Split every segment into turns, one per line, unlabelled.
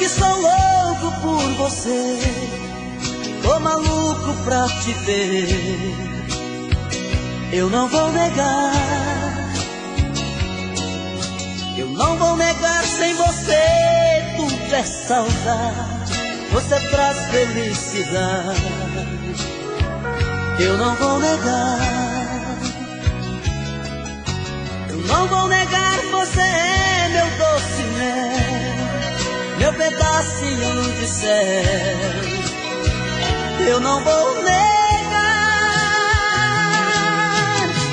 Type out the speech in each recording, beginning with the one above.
sou louco por você, tô maluco pra te ver. Eu não vou negar, eu não vou negar, sem você tudo é saudade, você traz felicidade. Eu não vou negar, eu não vou negar, você é meu doce mel, meu pedacinho de céu. Eu não vou negar,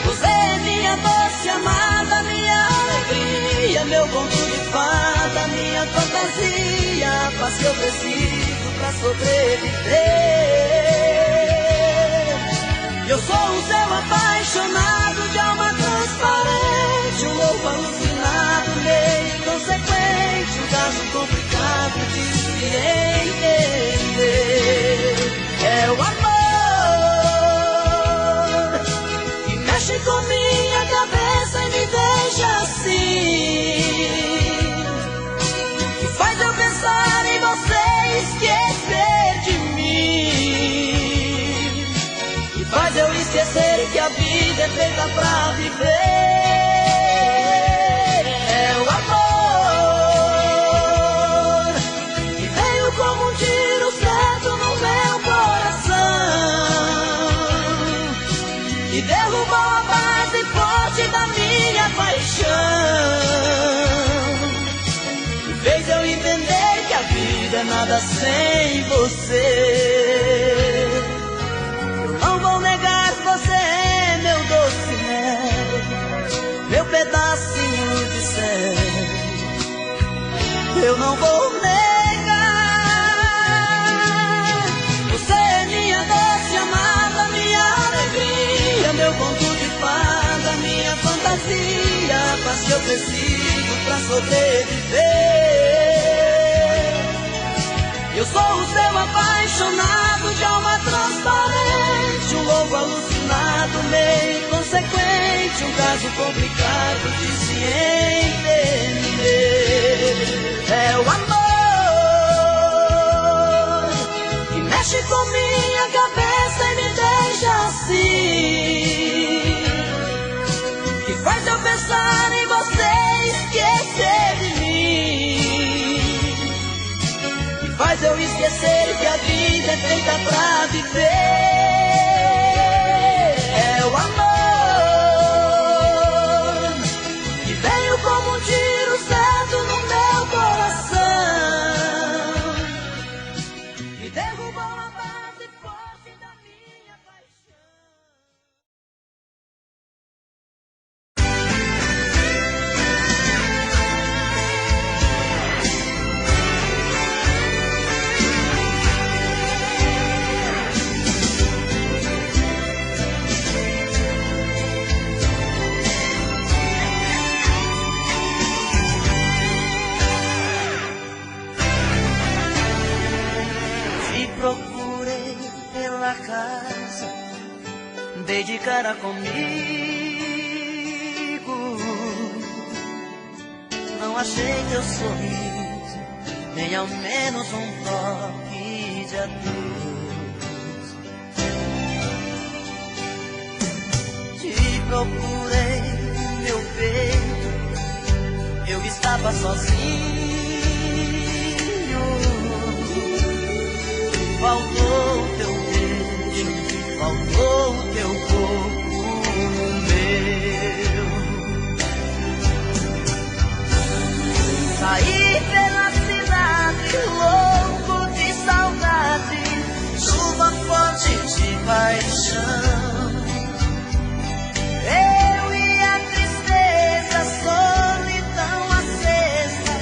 você é minha doce amada, minha alegria, meu conto de fada, minha fantasia, a paz que eu preciso pra sobreviver. Eu sou o seu apaixonado, de alma transparente, um louco alucinado, meio inconsequente, um caso complicado de se entender. É o amor que mexe com minha cabeça e me deixa assim, que faz eu pensar em você e esquecer de mim, que faz eu esquecer que a vida é feita pra viver. É o amor que veio como um tiro certo no meu e derrubou a base forte da minha paixão, e fez eu entender que a vida é nada sem você. Eu não vou negar, você é meu doce mel, meu pedacinho de céu. Eu não vou negar, você é minha doce amada, minha alegria, meu conto de fada, minha fantasia, a paz que eu preciso pra sobreviver. Eu sou o seu apaixonado, de alma transparente, um louco alucinado, meio inconsequente, um caso complicado de se entender. É o amor que mexe com minha cabeça e me deixa assim, que faz eu pensar em você e esquecer de mim, que faz eu esquecer que a vida é feita pra viver. É o amor que veio como um tiro certo no meu coração, e derrubou a base forte da minha paixão. Procurei pela casa, dei de cara comigo, não achei teu sorriso, nem ao menos um toque de adeus. Te procurei, meu peito, eu estava sozinho. Faltou o teu beijo, faltou o teu corpo no meu. Saí pela cidade, louco de saudade, chuva forte de paixão. Eu e a tristeza, a solidão acesa,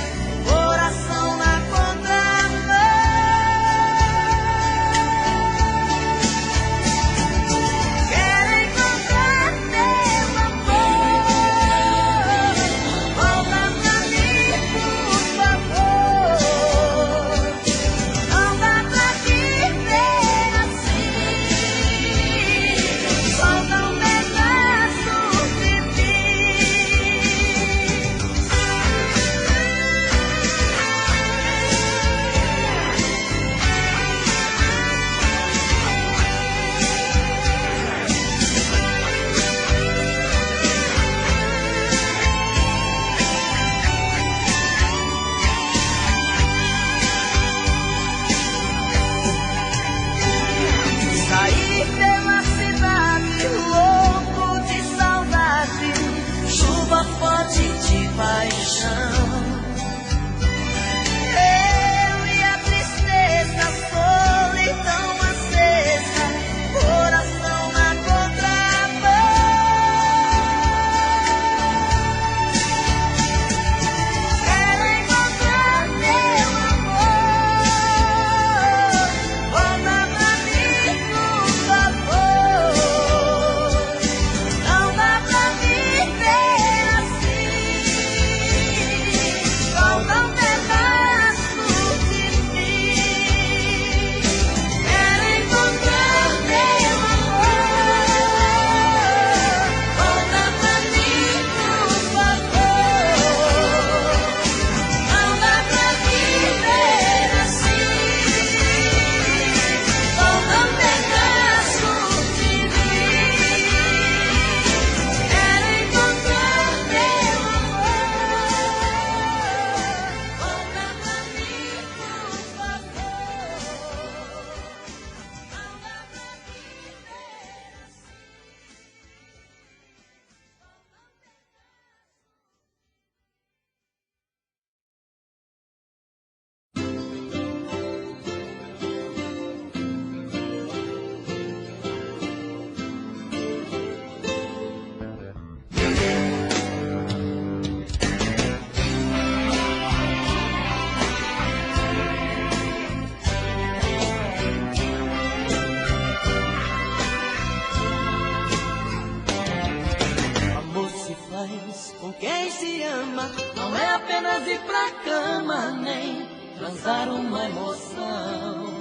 na cama, nem transar uma emoção.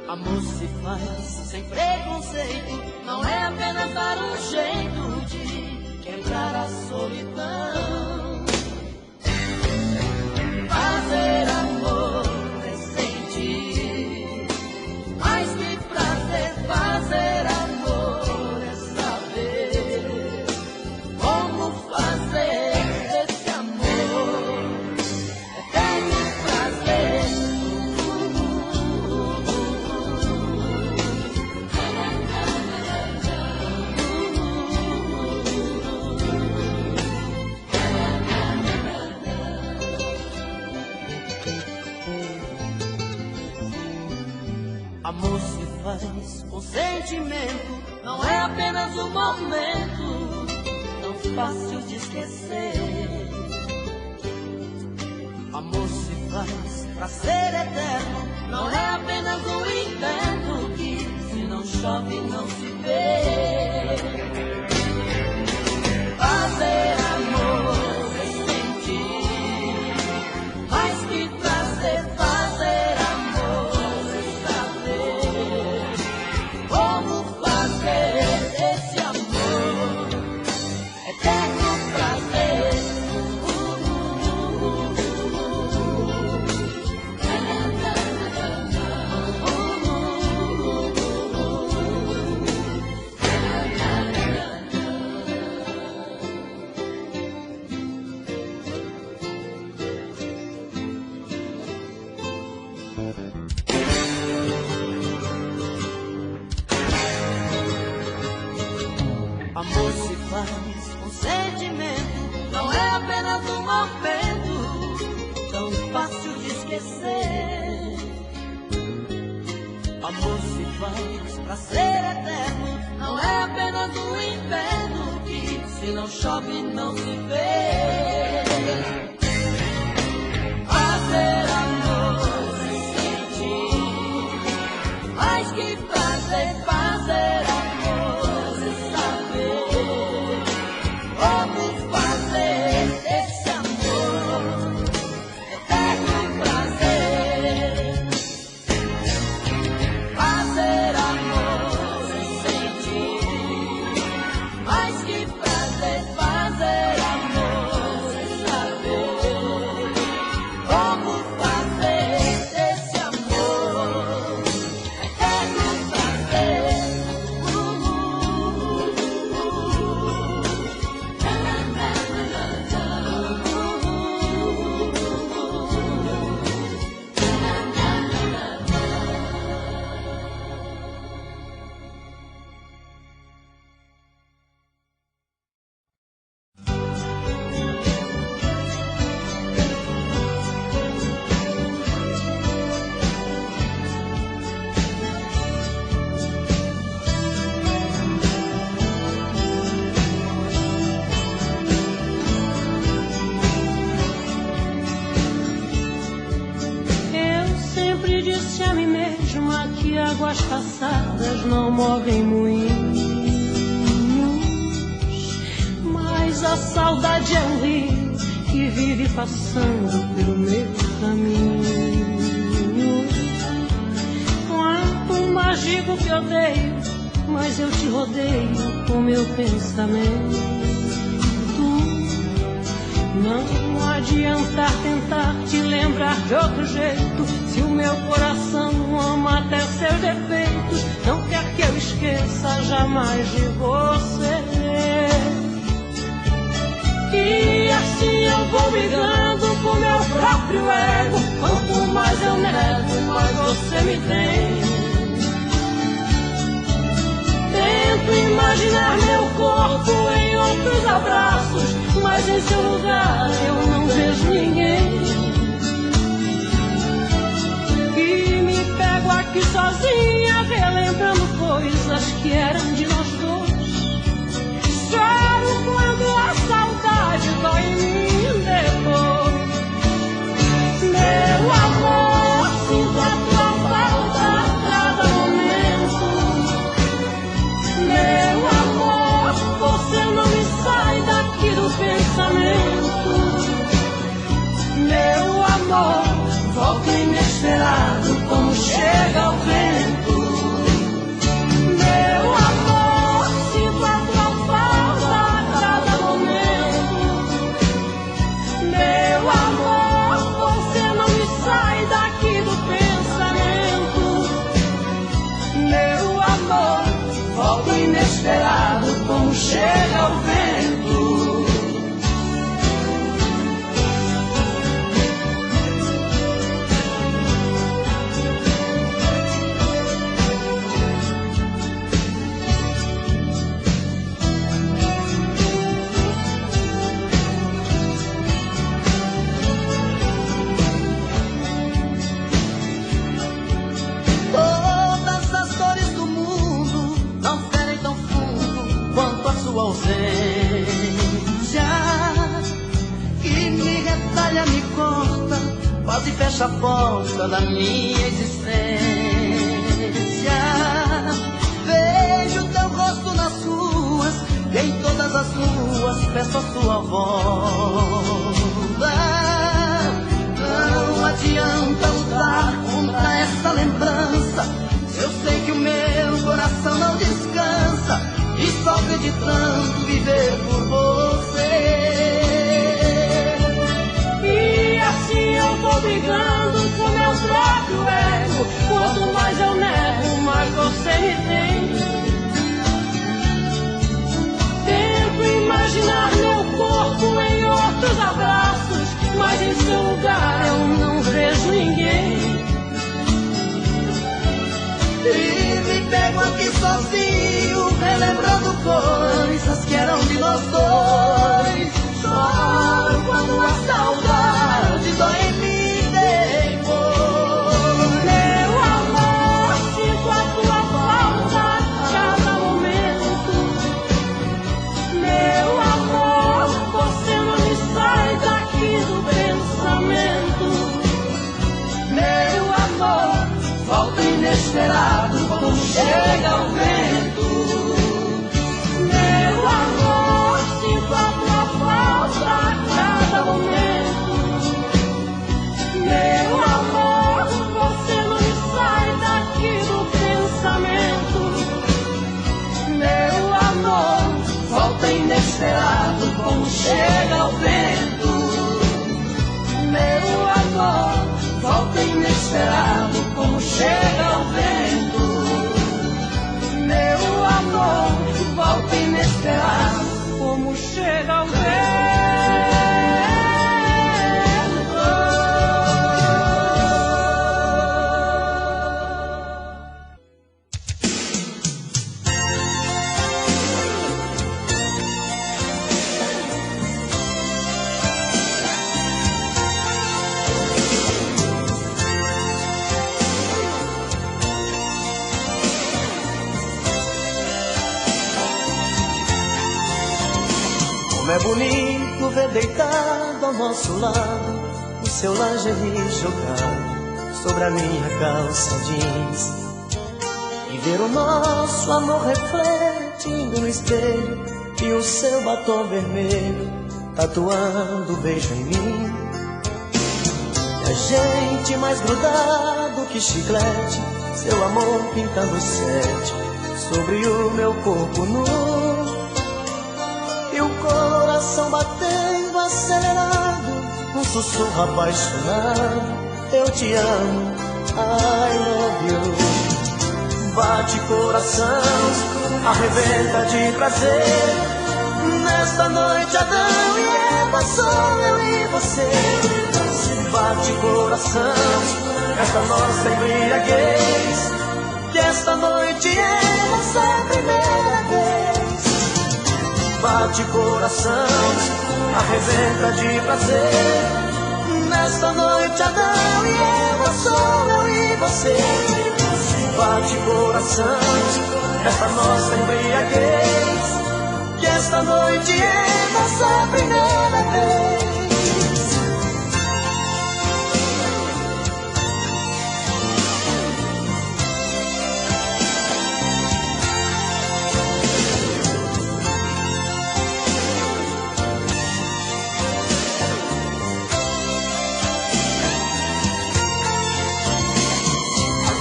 Amor se faz sem preconceito, não é apenas dar um jeito de quebrar a solidão. Fazer amor é sentir, mais que prazer. Fazer amor é saber como fazer esse amor eterno prazer. Amor se faz com sentimento, não é apenas um momento tão fácil de esquecer. Amor se faz pra ser eterno, não é apenas um inverno que se não chove não se vê. Fazer amor é sentir, mais que prazer. Fazer amor é saber como fazer esse amor eterno prazer. Amor se faz com sentimento, não é apenas um momento tão fácil de esquecer. Amor se faz pra ser eterno, não é apenas um inverno que se não chove não se vê. Fazer amor é sentir, mais que prazer. Fazer amor é saber como fazer esse amor eterno prazer. Fazer amor é sentir, mais que prazer. Fazer amor é saber como fazer esse amor eterno prazer.
Eu sempre disse a mim mesma que águas passadas não movem moinhos, mas a saudade é um rio que vive passando pelo meu caminho. Quanto mais digo que odeio, mas eu te rodeio com meu pensamento. Não adianta tentar te lembrar de outro jeito, se o meu coração ama até seus defeitos, não quer que eu esqueça jamais de você. E assim eu vou brigando com meu próprio ego, quanto mais eu nego, mais você me tem. Tento imaginar meu corpo em outros abraços, mas em seu lugar eu não vejo ninguém. E me pego aqui sozinha, relembrando coisas que eram de nós dois. Choro quando a saudade dói em mim depois. Meu amor, sinto a tua falta a cada momento. Meu amor, você não me sai daqui do pensamento. amor, volta inesperado como chega o vento. Meu amor, sinto a tua falta a cada momento. Meu amor, você não me sai daqui do pensamento. Meu amor, volta inesperado como chega o vento.
Que me retalha, me corta, quase fecha a porta da minha existência. Vejo teu rosto nas ruas e em todas as ruas peço a sua volta. Não adianta lutar contra essa lembrança, eu sei que o meu coração não descansa e sofre de tanto viver por você.
E assim eu vou brigando com meu próprio ego. Quanto mais eu nego, mais você me tem. Tento imaginar meu corpo em outros abraços, mas em seu lugar eu não vejo ninguém.
E me pego aqui sozinho, relembrando coisas que eram de nós dois. Choro quando a saudade dói em mim depois.
Meu amor, sinto a tua falta a cada momento. Meu amor, você não me sai daqui do pensamento.
Meu amor, volta inesperado como chega o vento.
Meu amor, sinto a tua falta a cada momento. Meu amor, você não me sai daqui do pensamento.
Meu amor, volta inesperado como chega o vento. Meu amor, volta inesperado como chega o vento. Meu amor, volta inesperado
Como chega o vento.
Como é bonito ver deitado ao nosso lado o seu lingerie jogado sobre a minha calça jeans, e ver o nosso amor refletindo no espelho e o seu batom vermelho tatuando o beijo em mim. E a gente mais grudado que chiclete, seu amor pintando sete sobre o meu corpo nu. E o coração batendo acelerado, um sussurro apaixonado: eu te amo, I love you. Bate coração, arrebenta de prazer. Nesta noite Adão e Eva, sou eu e você. Bate coração, esta nossa embriaguez, que esta noite é nossa primeira vez. Bate coração, arrebenta de prazer. Nesta noite Adão e Eva, sou eu e você. Bate coração, esta nossa embriaguez, que esta noite é nossa primeira vez.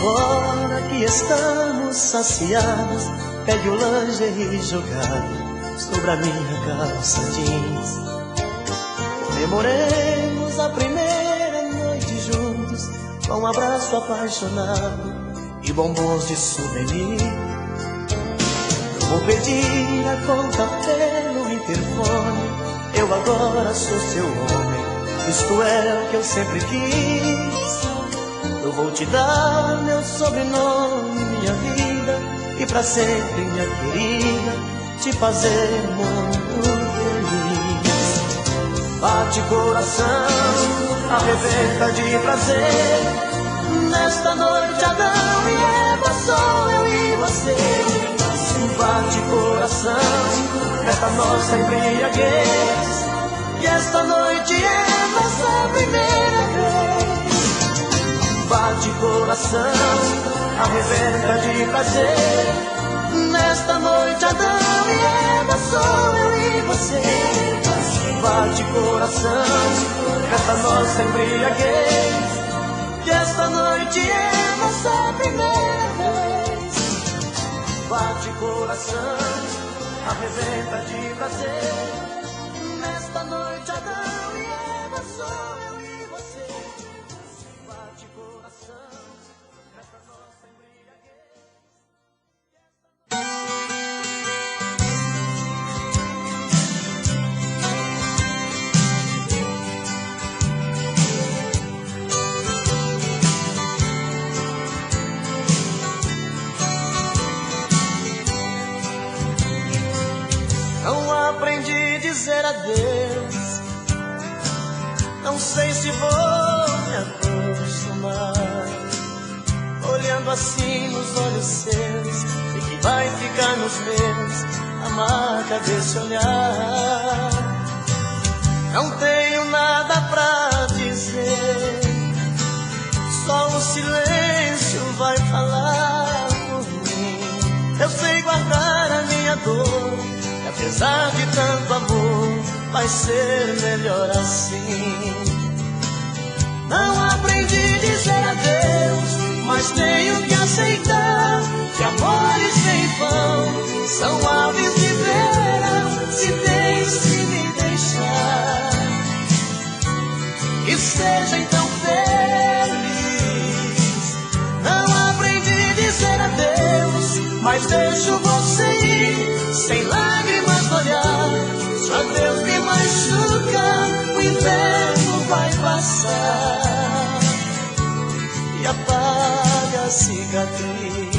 Agora que estamos saciados, pegue o lingerie jogado sobre a minha calça jeans. Comemoremos a primeira noite juntos, com um abraço apaixonado e bombons de souvenir. Eu vou pedir a conta pelo interfone, eu agora sou seu homem, isto é o que eu sempre quis. Eu vou te dar meu sobrenome, minha vida, e pra sempre, minha querida, te fazer muito feliz. Bate coração, arrebenta de prazer, nesta noite Adão e Eva, sou eu e você. Bate coração, nesta nossa embriaguez, e esta noite é nossa primeira vez. Bate coração, arrebenta de prazer, nesta noite Adão e Eva, sou eu e você. Bate coração, nesta nossa embriaguez, e esta noite é nossa primeira vez. Bate coração, arrebenta de prazer, nesta noite Adão e Eva, sou eu e você. Bate coração, nesta nossa embriaguez. Não aprendi a dizer adeus, não sei se vou me acostumar, olhando assim nos olhos seus, e que vai ficar nos meus a marca desse olhar. Não tenho nada pra dizer, só o silêncio vai falar por mim. Eu sei guardar a minha dor, e apesar de tanto amor, vai ser melhor assim. Não aprendi a dizer adeus, mas tenho que aceitar que amores sem vão são aves de verão, se tens que me deixar. Que seja então feliz. Não aprendi a dizer adeus, mas deixo você ir, sem lágrimas no olhar. Se adeus me machuca, o inverno vai passar e apaga a cicatriz.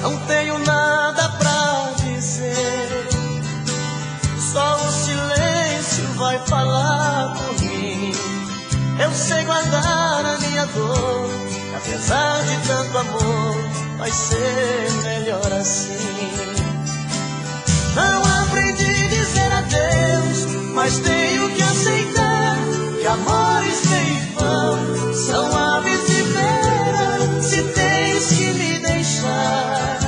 Não tenho nada pra dizer, só o silêncio vai falar por mim. Eu sei guardar a minha dor, apesar de tanto amor, vai ser melhor assim. Não aprendi a dizer adeus, mas tenho que aceitar que amores sem vão são aves de verão, se tens que me deixar.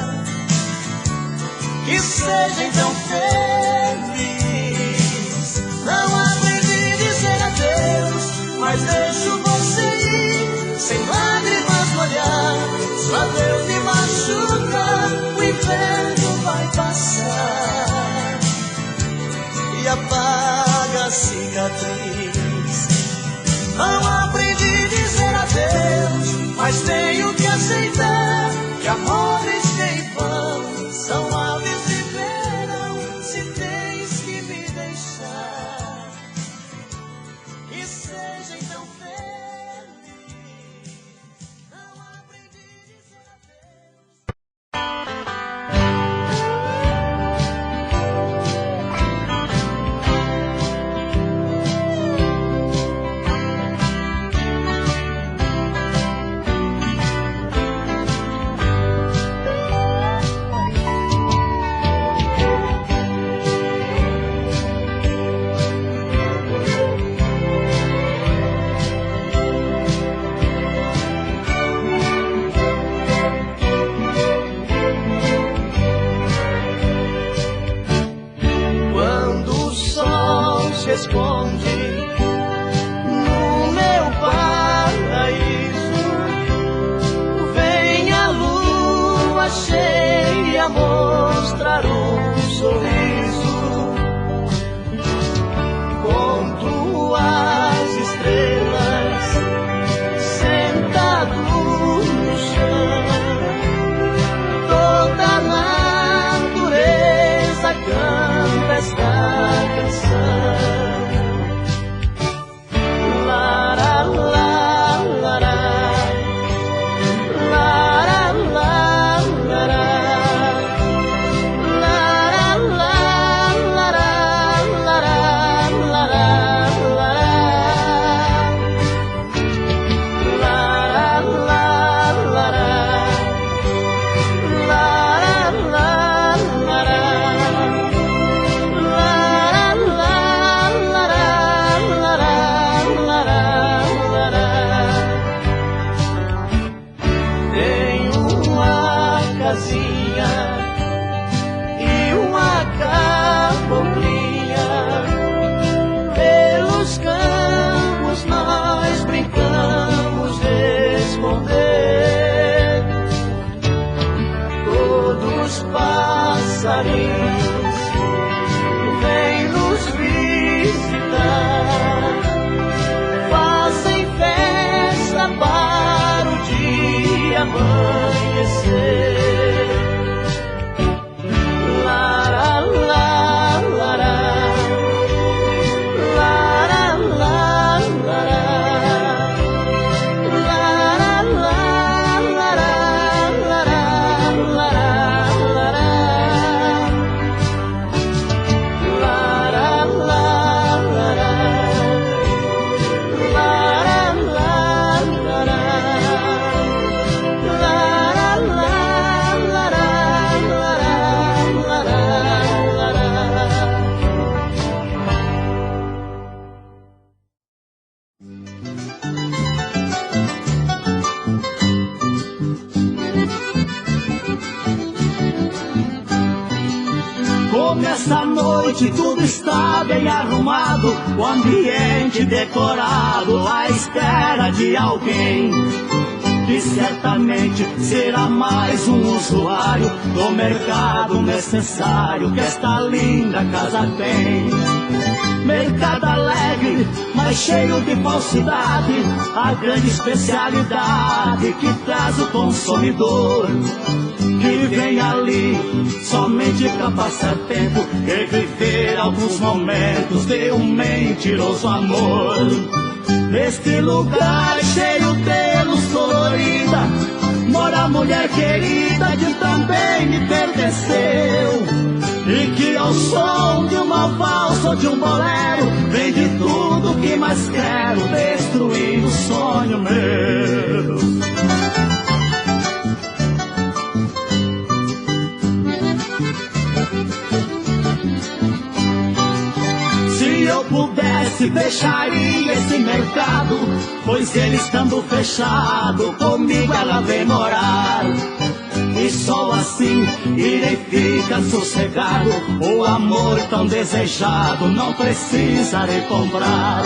Que seja então feliz. Não aprendi a dizer adeus, mas deixo você ir, sem lágrimas no olhar. Se o adeus me machuca, o inverno vai passar e apaga a cicatriz. Não aprendi a dizer adeus, mas tenho que aceitar que amores sem vão são aves de verão, se tens que me deixar. Que seja então feliz. Não aprendi a dizer adeus. onde, no meu paraíso, vem a lua cheia mostrar um sorriso. Conto as estrelas sentado no chão, toda a natureza canta esta canção. Lara, la, lara, lara, la, lara, lara, la, lara, lara, lara, e uma caboclinha, pelos campos nós brincamos de esconder. Todos passarinhos vêm nos visitar, fazem festa para o dia amanhecer. Essa noite tudo está bem arrumado, o ambiente decorado à espera de alguém que certamente será mais um usuário do mercado necessário que esta linda casa tem. Mercado alegre, mas cheio de falsidade, a grande especialidade que traz o consumidor, que vem ali somente pra passar tempo e viver alguns momentos de um mentiroso amor. Neste lugar cheio de luz colorida, mora a mulher querida que também me pertenceu, e que ao som de uma valsa ou de um bolero vende tudo que mais quero, destruindo o sonho meu. Se eu pudesse, fecharia esse mercado, pois ele estando fechado, comigo ela vem morar. E só assim irei ficar sossegado, o amor tão desejado não precisarei comprar.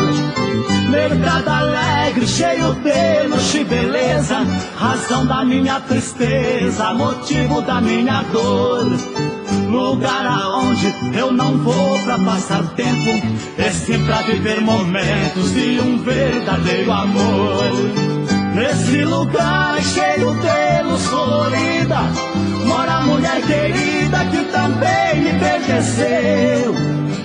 Mercado alegre, cheio de luxo e beleza, razão da minha tristeza, motivo da minha dor. Lugar aonde eu não vou pra passar tempo, é sim pra viver momentos de um verdadeiro amor. Nesse lugar cheio de luz colorida, mora a mulher querida que também me pertenceu,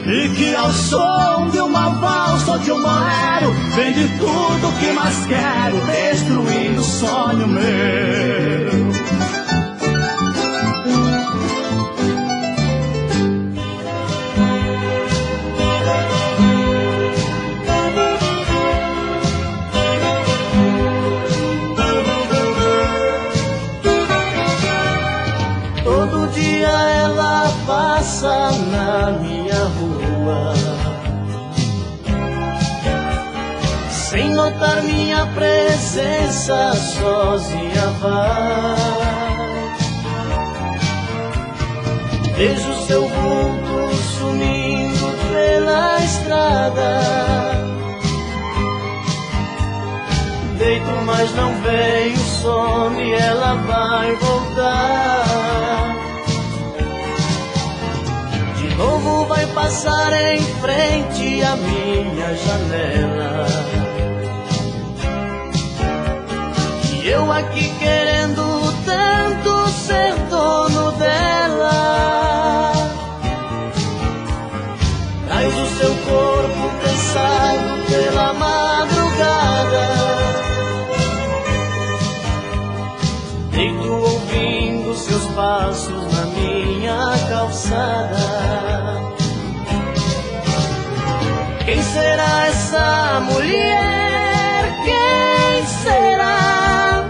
e que ao som de uma valsa ou de um bolero vende tudo que mais quero, destruindo o sonho meu. Todo dia ela passa na minha rua, sem notar minha presença, sozinha vai. Vejo seu vulto sumindo pela estrada, mas não vem o sono e ela vai voltar. De novo vai passar em frente à minha janela, e eu aqui querendo tanto ser dono dela. Traz o seu corpo cansado pela madrugada, deito ouvindo seus passos na minha calçada. Quem será essa mulher? Quem será?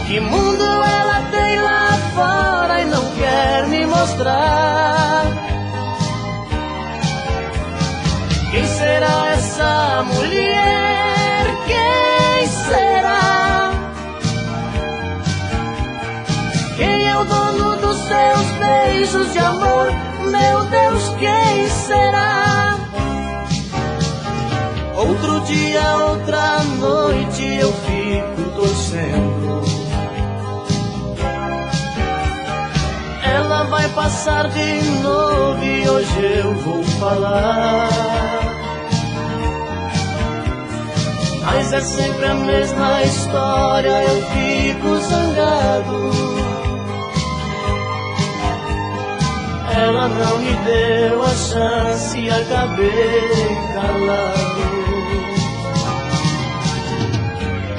Que mundo ela tem lá fora e não quer me mostrar? Quem será essa mulher? Quem será? Quem é o dono dos seus beijos de amor? Meu Deus, quem será? Outro dia, outra noite eu fico torcendo. Ela vai passar de novo e hoje eu vou falar. Mas é sempre a mesma história, eu fico zangado. Ela não me deu a chance e acabei calado.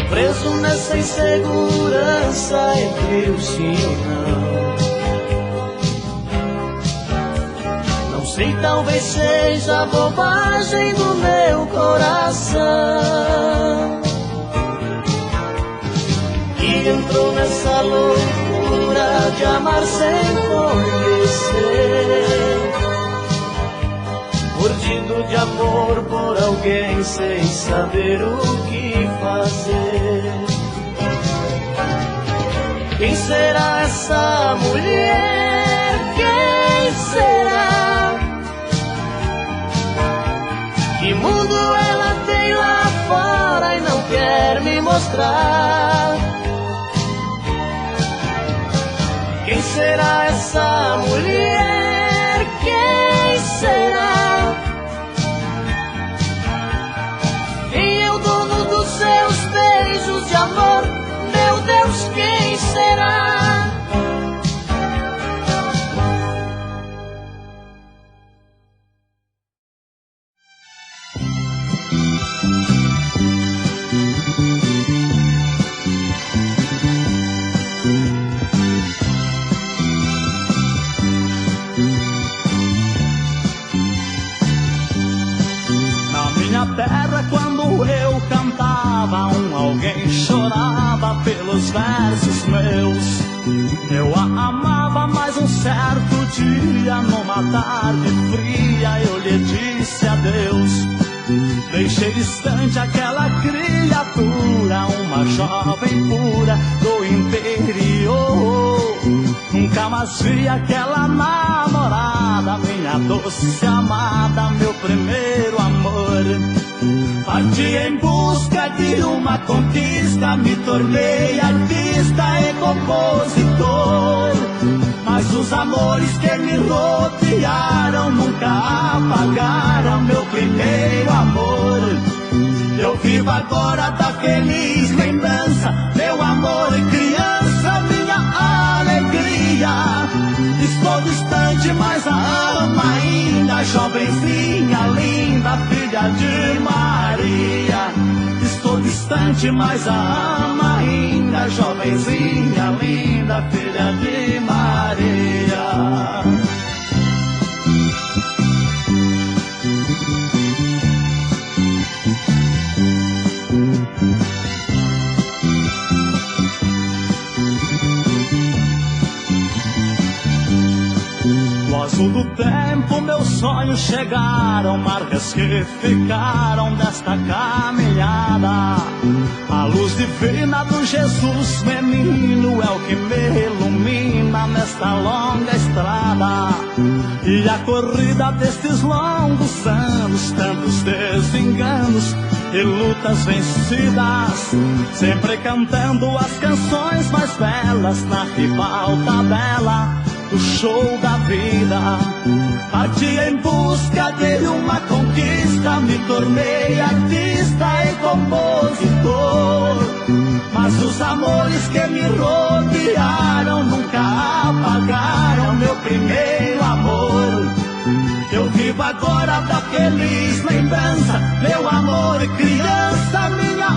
Preso nessa insegurança entre o sim e não. Não sei, talvez seja bobagem do meu coração, que entrou nessa loucura de amar sem conhecer, mordido de amor por alguém sem saber o que fazer. Quem será essa mulher? Quem será? Que mundo ela tem lá fora e não quer me mostrar? Quem será essa mulher? Quem será? Quem é o dono dos seus beijos de amor? Meu Deus, quem será?
Terra, quando eu cantava, alguém chorava pelos versos meus. Eu a amava, mas um certo dia, numa tarde fria, eu lhe disse adeus. Deixei distante aquela criatura, uma jovem pura do interior. Nunca mais vi aquela namorada, minha doce amada, meu primeiro amor. Parti em busca de uma conquista, me tornei artista e compositor. Mas os amores que me rodearam nunca apagaram meu primeiro amor. Eu vivo agora da feliz lembrança, meu amor criança, minha alegria. Estou distante, mas a amo ainda, jovenzinha linda, filha de Maria. Estou distante, mas a amo ainda, jovenzinha linda, filha de Maria. No azul do tempo meus sonhos chegaram, marcas que ficaram desta caminhada. A luz divina do Jesus menino é o que me ilumina nesta longa estrada. E a corrida destes longos anos, tantos desenganos, e lutas vencidas, sempre cantando as canções mais belas na rival tabela do show da vida. Parti em busca de uma conquista, me tornei artista e compositor, mas os amores que me rodearam nunca apagaram meu primeiro amor. Eu vivo agora da feliz lembrança, meu amor e criança, minha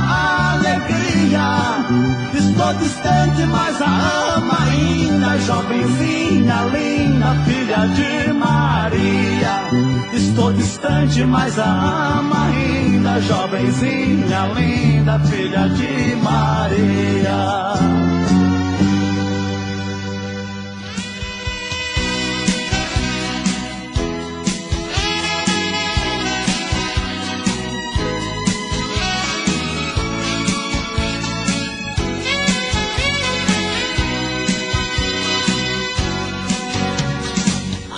alegria. Estou distante, mas a amo ainda, jovenzinha linda, filha de Maria. Estou distante, mas a amo ainda, jovenzinha linda, filha de Maria.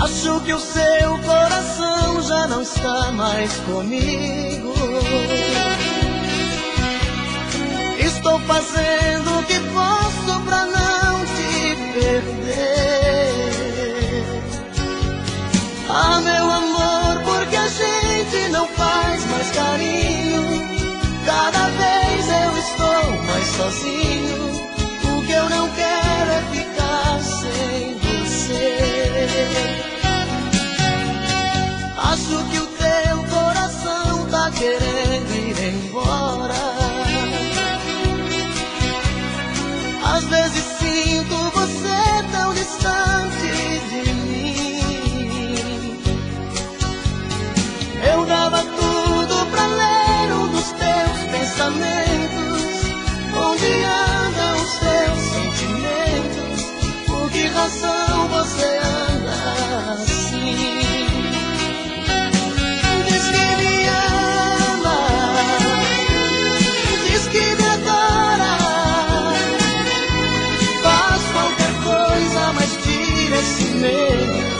Acho que o seu coração já não está mais comigo. Estou fazendo o que posso pra não te perder. Ah, meu amor, porque a gente não faz mais carinho. Cada vez eu estou mais sozinho. O que eu não quero é ficar sem você. Acho que o teu coração tá querendo ir embora. Às vezes sinto você tão distante de mim. Eu dava tudo pra ler um dos teus pensamentos. Onde andam os teus sentimentos? Por que razão você anda assim?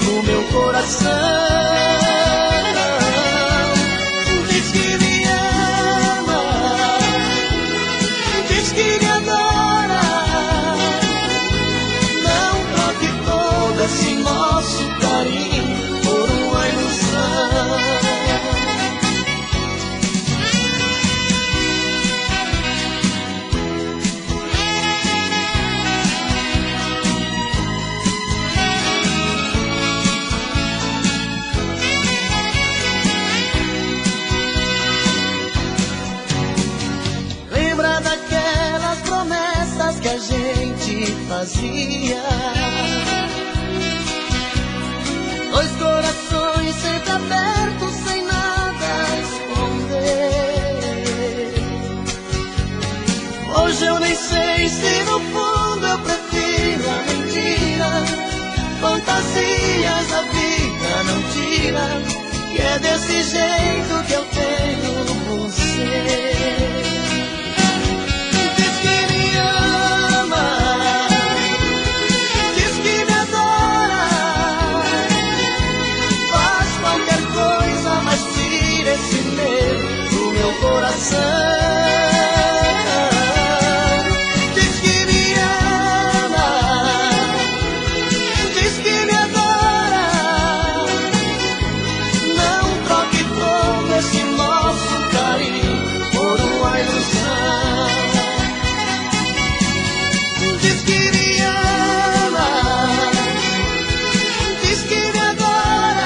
No meu coração, diz que me ama, diz que me adora. Não troque todo esse nosso carinho por uma ilusão. Que a gente fazia, dois corações sempre abertos, sem nada a esconder. Hoje eu nem sei se no fundo eu prefiro a mentira. Fantasias a vida não tira, que é desse jeito que eu tenho você. Esse medo do meu coração. Diz que me ama, diz que me adora. Não troque todo esse nosso carinho por uma ilusão. Diz que me ama, diz que me adora.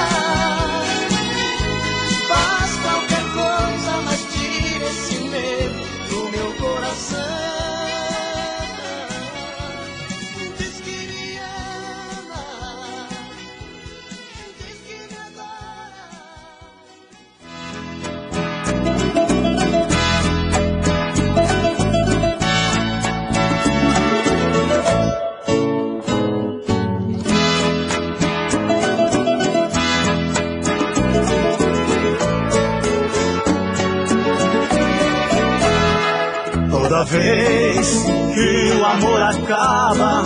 Toda vez que o amor acaba,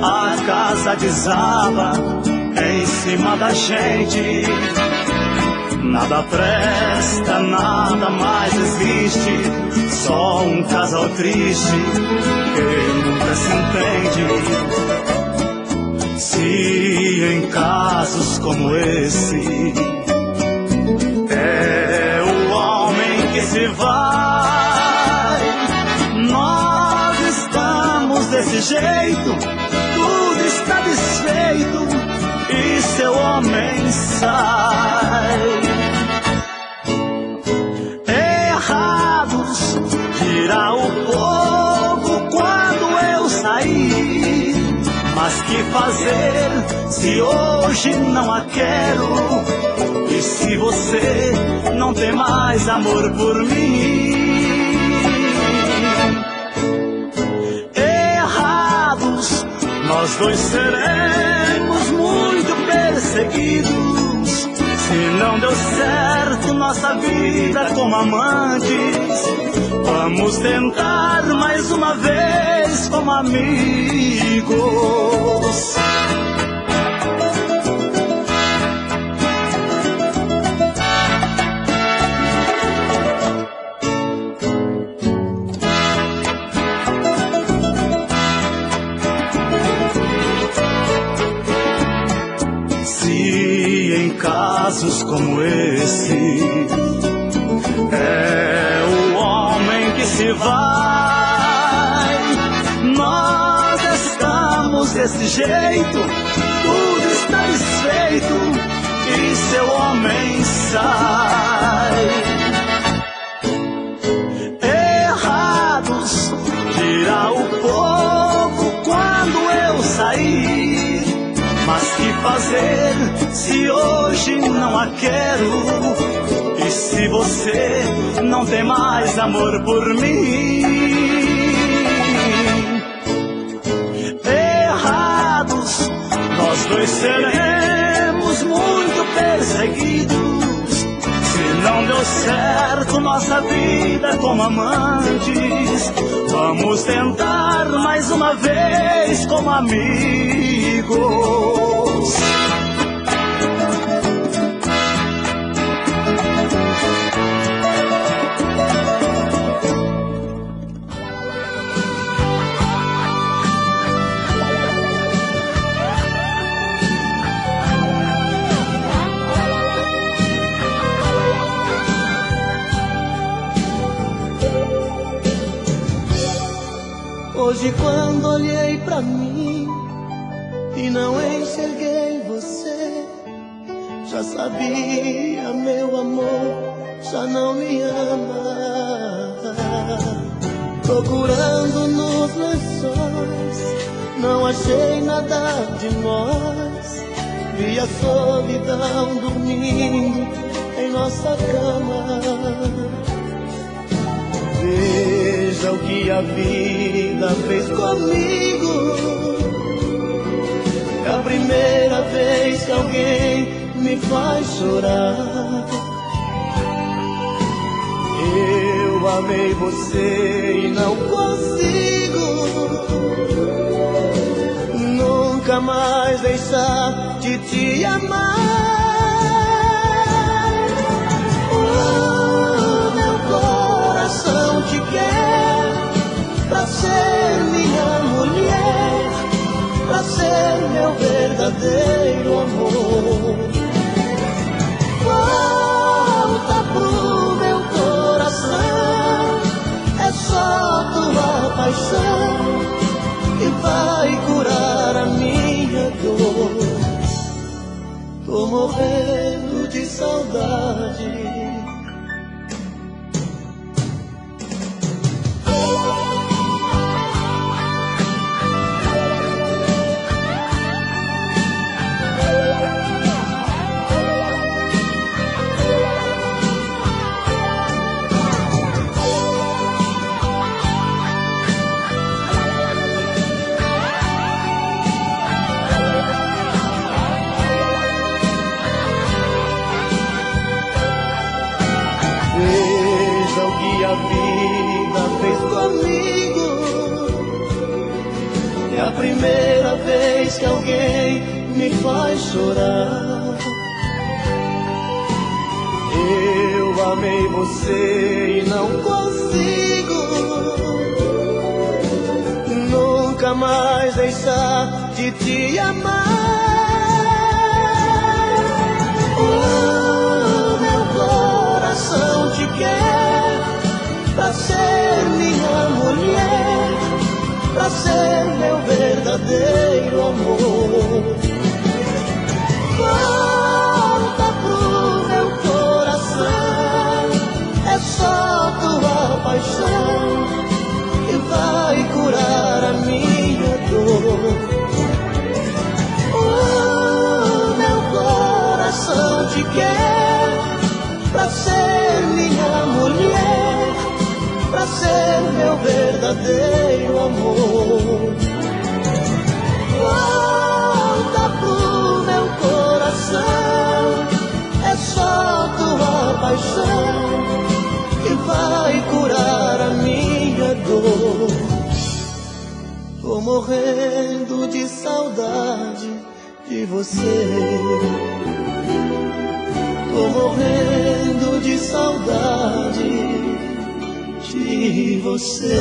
a casa desaba em cima da gente. Nada presta, nada mais existe, só um casal triste que nunca se entende. Se em casos como esse é o homem que se vai, nós estamos desse jeito, tudo está desfeito e seu homem sai. Errados dirá o povo quando eu sair, mas que fazer se hoje não a quero? E se você não tem mais amor por mim? Errados, nós dois seremos muito perseguidos. Se não deu certo nossa vida como amantes, vamos tentar mais uma vez como amigos. Casos como esse é o homem que se vai, nós estamos desse jeito, tudo está desfeito e seu homem sai. Errados dirá o povo quando eu sair, mas que fazer se hoje não a quero? E se você não tem mais amor por mim? Errados, nós dois seremos muito perseguidos. Se não deu certo nossa vida como amantes, vamos tentar mais uma vez como amigos.
Hoje quando olhei pra mim e não enxerguei você, já sabia, meu amor, já não me ama. Procurando nos lençóis, não achei nada de nós. Vi a solidão dormindo em nossa cama. Veja o que a vida fez comigo. É a primeira vez que alguém me faz chorar. Eu amei você e não consigo nunca mais deixar de te amar. Te quer pra ser minha mulher, pra ser meu verdadeiro amor. Volta pro meu coração, é só tua paixão que vai curar a minha dor. Tô morrendo de saudade. A vida fez comigo. É a primeira vez que alguém me faz chorar. Eu amei você e não consigo nunca mais deixar de te amar. O meu coração te quer pra ser minha mulher, pra ser meu verdadeiro amor. Volta pro meu coração, é só tua paixão que vai curar a minha dor. O meu coração te quer pra ser minha mulher, pra ser meu verdadeiro amor. Volta pro meu coração, é só tua paixão que vai curar a minha dor. Tô morrendo de saudade de você. Tô morrendo de saudade de você.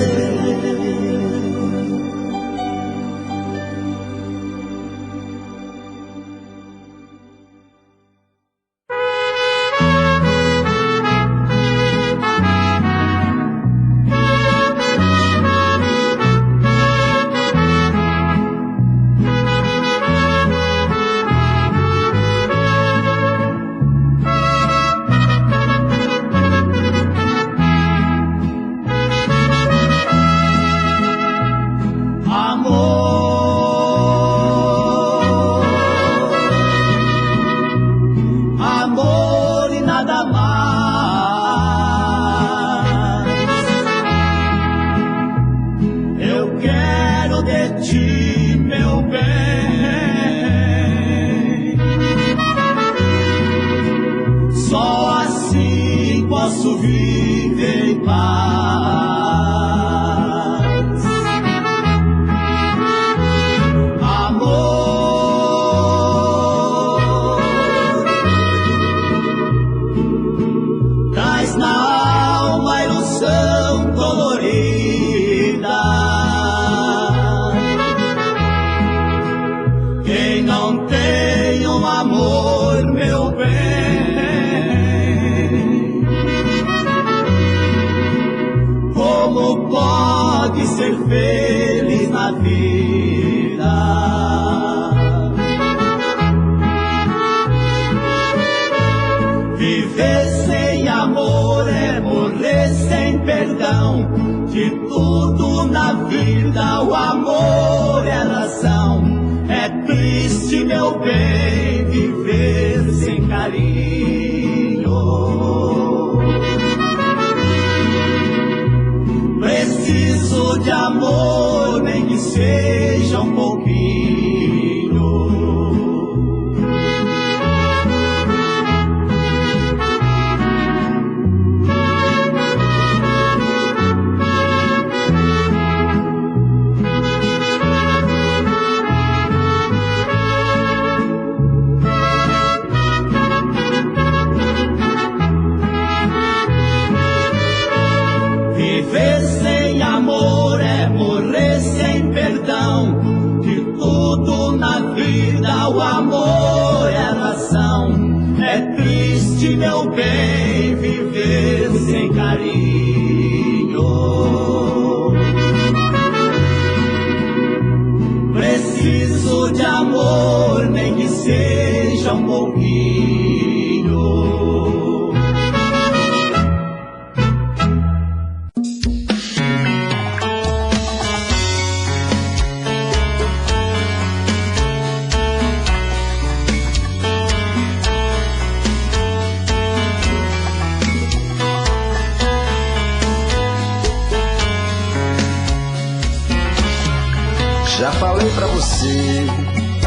Já falei pra você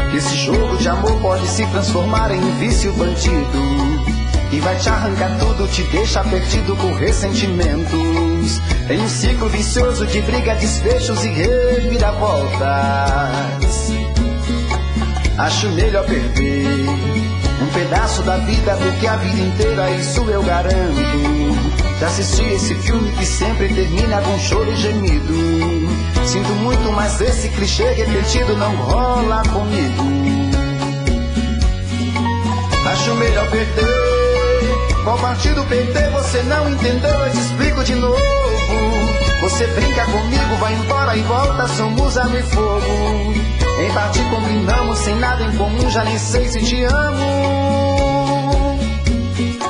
que esse jogo de amor pode se transformar em um vício bandido e vai te arrancar tudo, te deixar perdido com ressentimentos, em um ciclo vicioso de briga, desfechos e reviravoltas. Acho melhor perder um pedaço da vida do que a vida inteira, isso eu garanto. Já assisti esse filme que sempre termina com choro e gemido. Sinto muito, mas esse clichê repetido não rola comigo. Acho melhor perder. Qual partido perder? Você não entendeu, eu te explico de novo. Você brinca comigo, vai embora e volta, somos água e fogo. Em parte combinamos, sem nada em comum, já nem sei se te amo.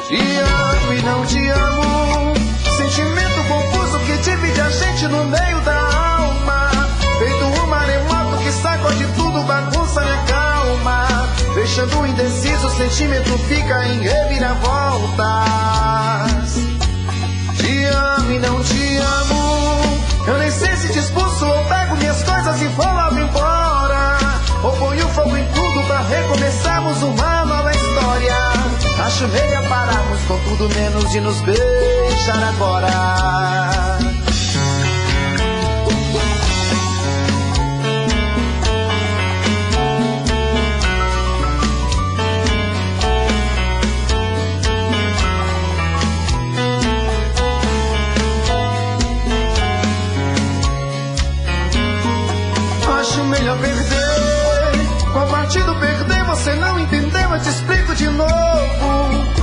Te amo e não te amo. Sentimento confuso que divide a gente no meio da alma. Feito um maremoto que sacode tudo, bagunça minha calma. Deixando indeciso, o sentimento fica em reviravoltas. Te amo e não te amo. Eu nem sei se te expulso ou pego minhas coisas e vou logo embora. Ou ponho fogo em tudo pra recomeçarmos uma nova história. Acho melhor pararmos com tudo menos de nos beijar agora. Acho melhor perder. Qual partido perder? Você não entendeu, eu te explico de novo.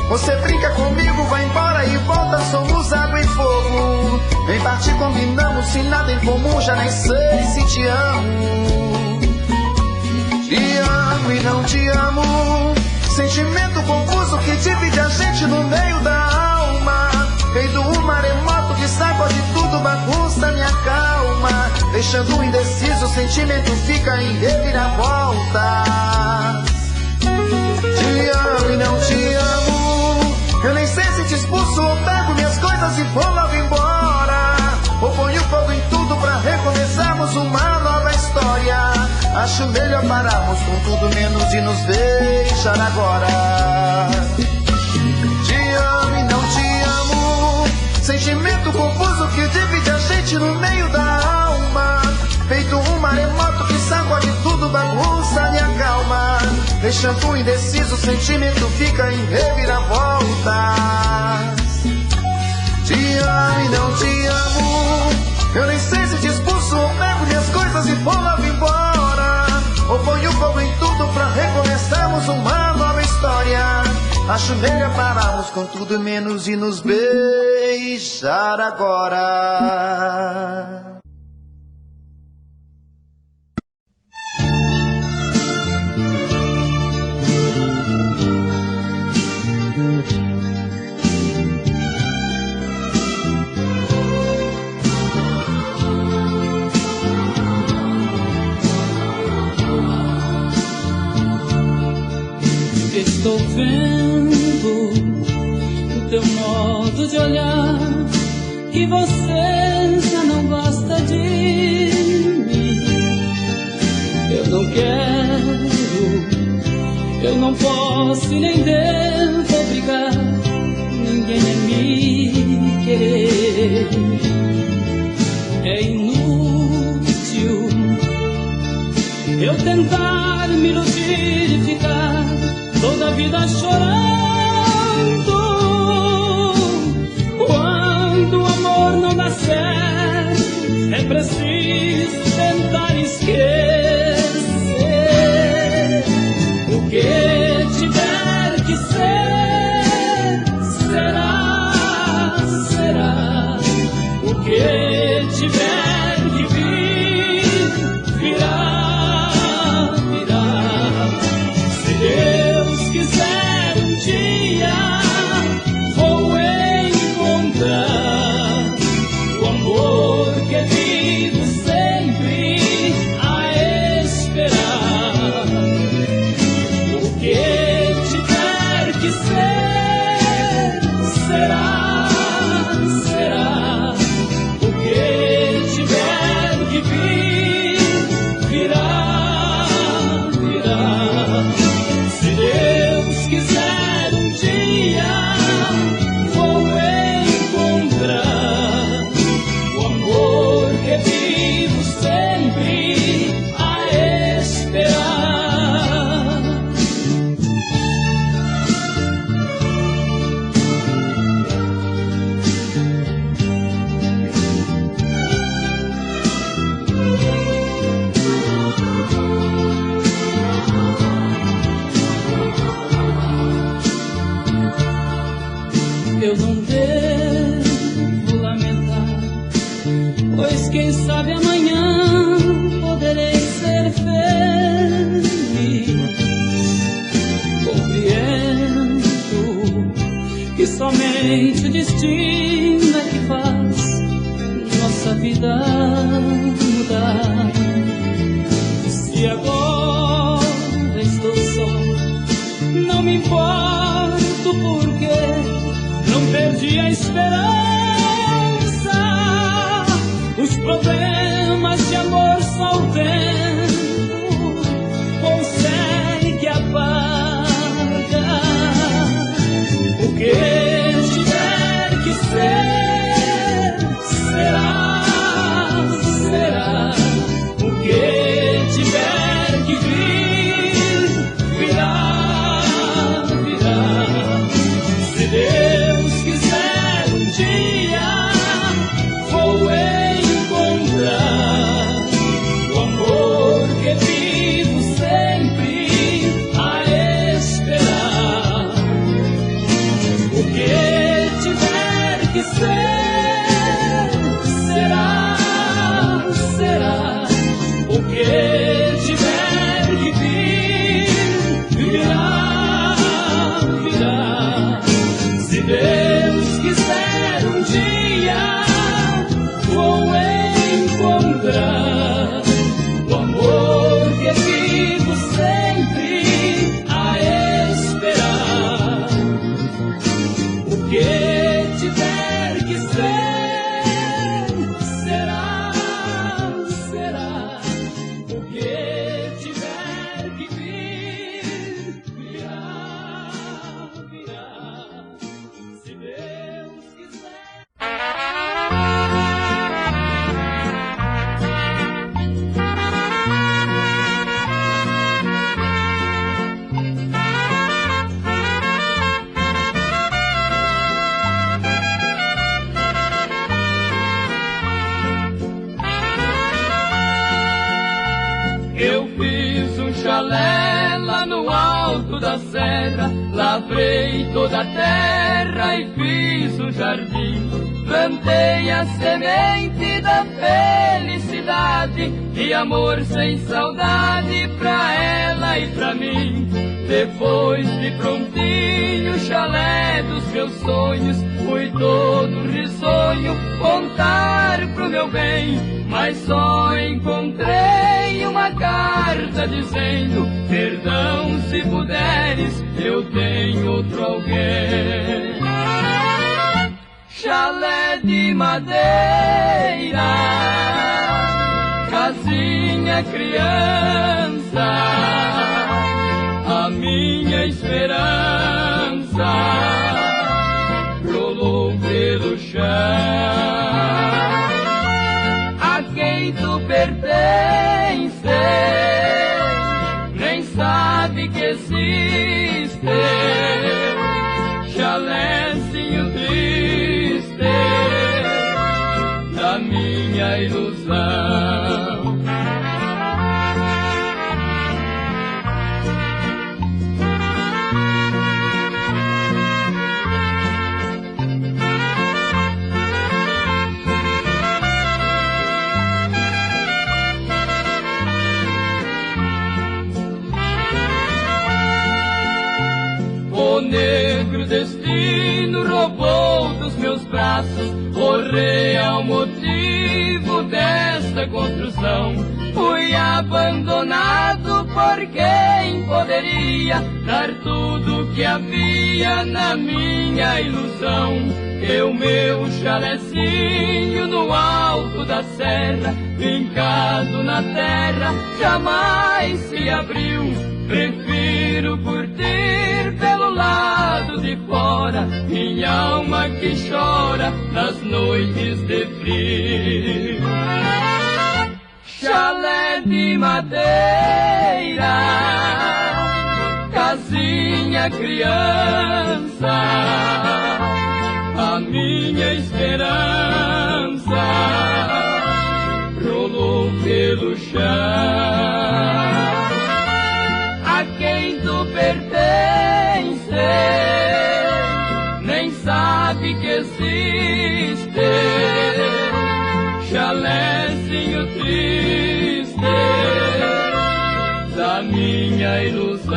Você brinca comigo, vai embora e volta, somos água e fogo. Em parte combinamos, sem nada em comum, já nem sei se te amo. Te amo e não te amo. Sentimento confuso que divide a gente no meio da alma. Feito um maremoto que sacode tudo, bagunça minha calma. Deixando indeciso, o sentimento fica em reviravoltas. Te amo e não te amo. Eu nem sei se te expulso ou pego minhas coisas e vou logo embora. Ou ponho fogo em tudo pra recomeçarmos uma nova história. Acho melhor pararmos com tudo menos de nos beijar agora. Te amo e não te amo. Sentimento confuso que divide a gente no meio da alma. Feito um maremoto que sacode tudo, bagunça minha calma. Deixando indeciso, o sentimento fica em reviravoltas. Te amo e não te amo. Eu nem sei se te expulso ou pego minhas coisas e vou logo embora. Ou ponho fogo em tudo pra recomeçarmos uma nova história. Acho melhor pararmos com tudo menos de nos beijar agora.
Estou vendo o teu modo de olhar, que você já não gosta de mim. Eu não quero, eu não posso e nem devo obrigar ninguém a me querer. É inútil eu tentar me iludir e ficar toda a vida chorando. Quando o amor não dá certo, é preciso tentar esquecer. O que tiver que ser, será, será. O que tiver que vir, virá, virá. Se Deus quiser um dia, vou encontrar o amor que vivo sempre a esperar. O que tiver que ser, será, será. O que tiver quem sabe amanhã poderei ser feliz. Compreendo que somente o destino é que faz nossa vida mudar. Se agora estou só, não me importo porque não perdi a esperança. Os problemas de amor só o tempo consegue apagar. O que tiver que ser, será, será. O que tiver que vir, virá, virá. Se Deus quiser um dia, vou encontrar o amor que vivo sempre a esperar. O que tiver que ser, será, será. O que tiver que vir, virá, virá. Se Deus quiser um dia, vou encontrar o amor que vivo sempre a esperar. O que tiver que ser, será, será. O que tiver que vir, virá, virá. Se Deus quiser.
Eu fiz um chalé lá no alto da serra, lavrei toda a terra e fiz um jardim. Plantei a semente da felicidade, de amor sem saudade pra ela e pra mim. Depois de prontinho o chalé dos meus sonhos, fui todo risonho contar pro meu bem, mas só encontrei uma carta dizendo: perdão, se puderes, eu tenho outro alguém. Chalé de madeira, casinha criança, a minha esperança rolou pelo chão. A quem tu pertences nem sabe que existe. Chalézinho triste da minha ilusão. O negro destino roubou dos meus braços o real motivo desta construção. Fui abandonado por quem poderia dar tudo que havia na minha ilusão. E o meu chalezinho no alto da serra, fincado na terra, jamais se abriu. Prefiro curtir pelo lado de fora minha alma que chora nas noites de frio. Chalé de madeira, casinha criança, a minha esperança rolou pelo chão. A quem tu pertences nem sabe que existe. Chalé minha ilusão.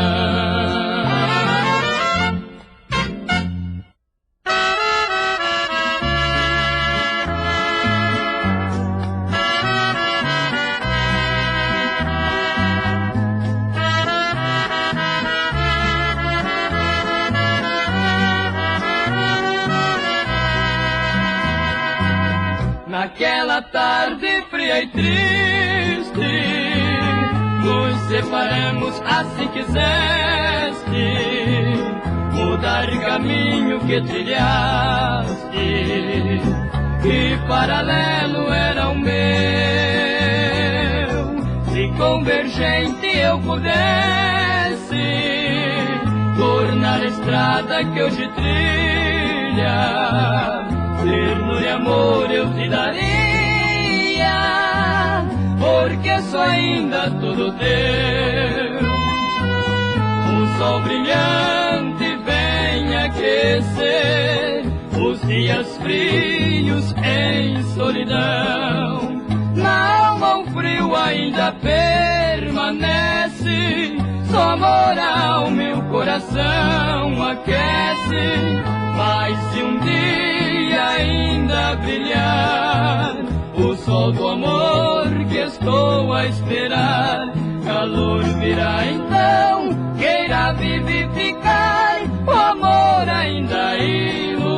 Naquela tarde fria e triste, nos separamos assim quiseste, mudar caminho que trilhaste, e paralelo era o meu. Se convergente eu pudesse tornar a estrada que hoje trilha, ternura e amor eu te daria, porque sou ainda todo teu. O sol brilhante vem aquecer os dias frios em solidão. Na alma o frio ainda permanece, só amor ao meu coração aquece. Mas se um dia ainda brilhar o sol do amor que estou a esperar, calor virá então, queira vivificar o amor ainda é ilusão.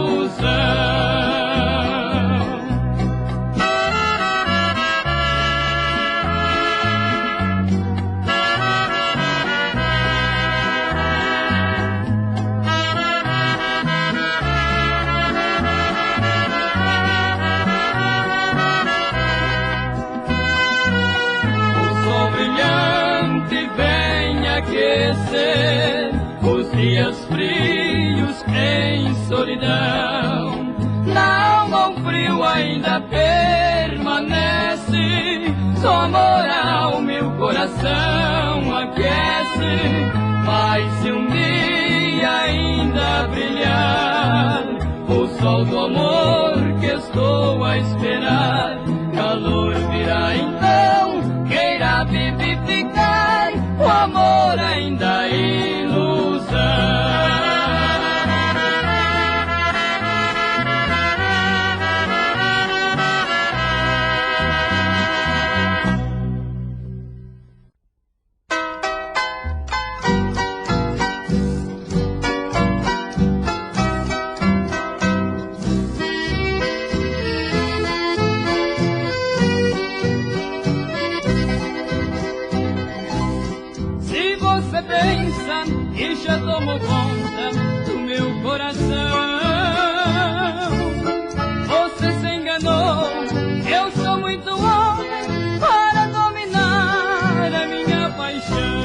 Os dias frios em solidão, na alma o frio ainda permanece, só amor ao meu coração aquece. Mas se um dia ainda brilhar o sol do amor que estou a esperar, calor virá então, queira vivificar o amor ainda é ilusão. E já tomou conta do meu coração. Você se enganou, eu sou muito homem para dominar a minha paixão.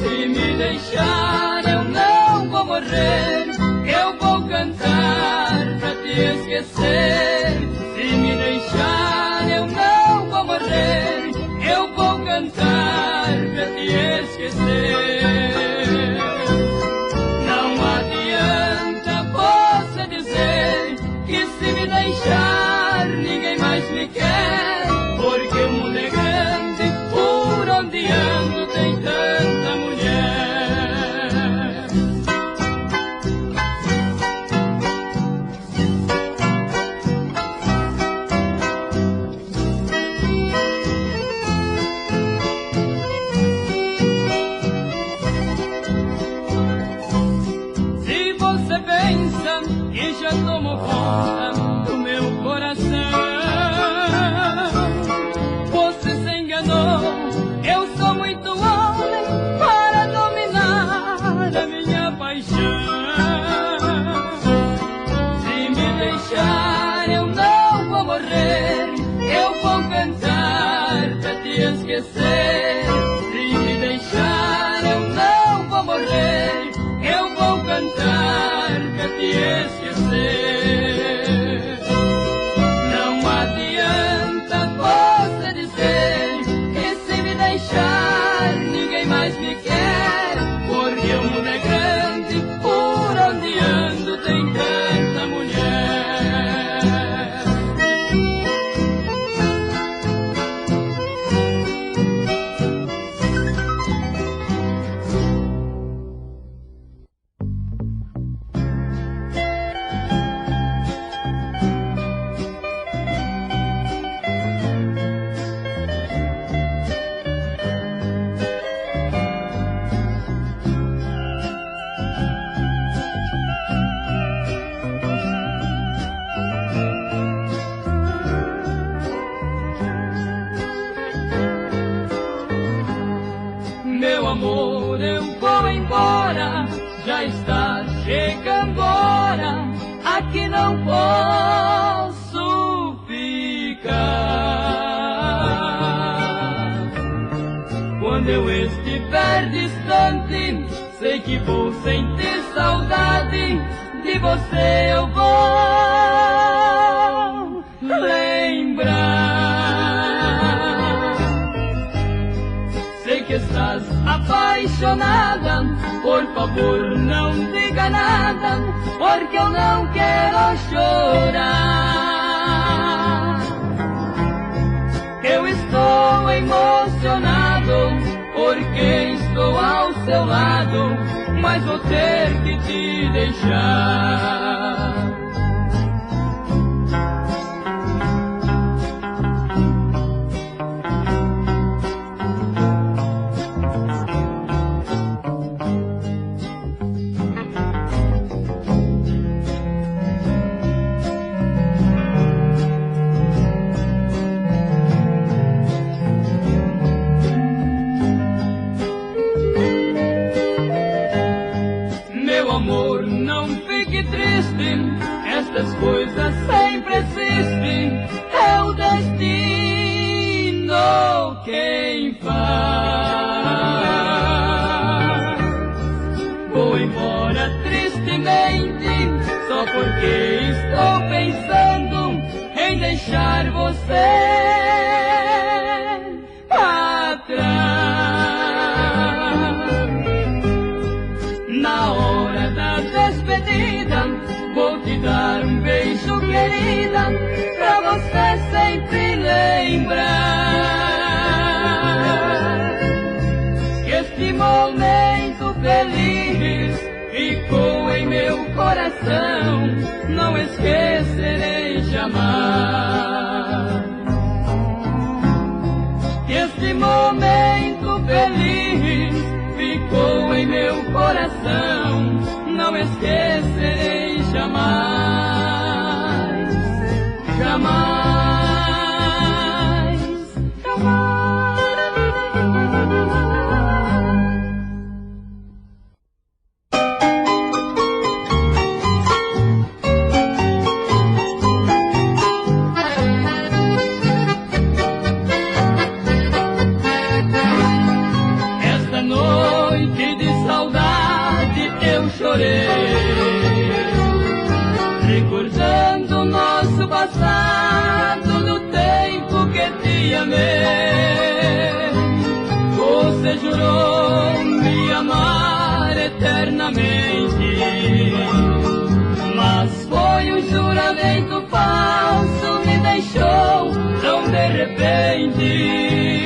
Se me deixar eu não vou morrer, eu vou cantar pra te esquecer. Se me deixar eu não vou morrer, eu vou cantar pra te esquecer. Não adianta você dizer que se me deixar ninguém mais me quer, porque o mundo é grande, por onde ando tem tanta mulher. E já tomou conta do meu coração. Você se enganou, eu sou muito homem para dominar a minha paixão. Se me deixar eu não vou morrer, eu vou cantar pra te esquecer. Se me deixar eu não vou morrer, eu vou cantar pra te esquecer. está chegando a hora, aqui não posso ficar. Quando eu estiver distante, sei que vou sentir saudade, de você eu vou lembrar. Sei que estás apaixonada, por favor não diga nada, porque eu não quero chorar. Eu estou emocionado, porque estou ao seu lado, mas vou ter que te deixar. Estas coisas sempre existem, é o destino quem faz. Vou embora tristemente, só porque estou pensando em deixar você pra trás. Na hora da despedida, vou te dar um beijo, querida, pra você sempre lembrar que este momento feliz ficou em meu coração, não esquecerei jamais. Que este momento feliz ficou em meu coração, não esquecerei jamais, jamais, jamais. Esta noite de saudade eu chorei, recordando nosso passado, do tempo que te amei. Você jurou me amar eternamente, mas foi um juramento falso, me deixou tão de repente.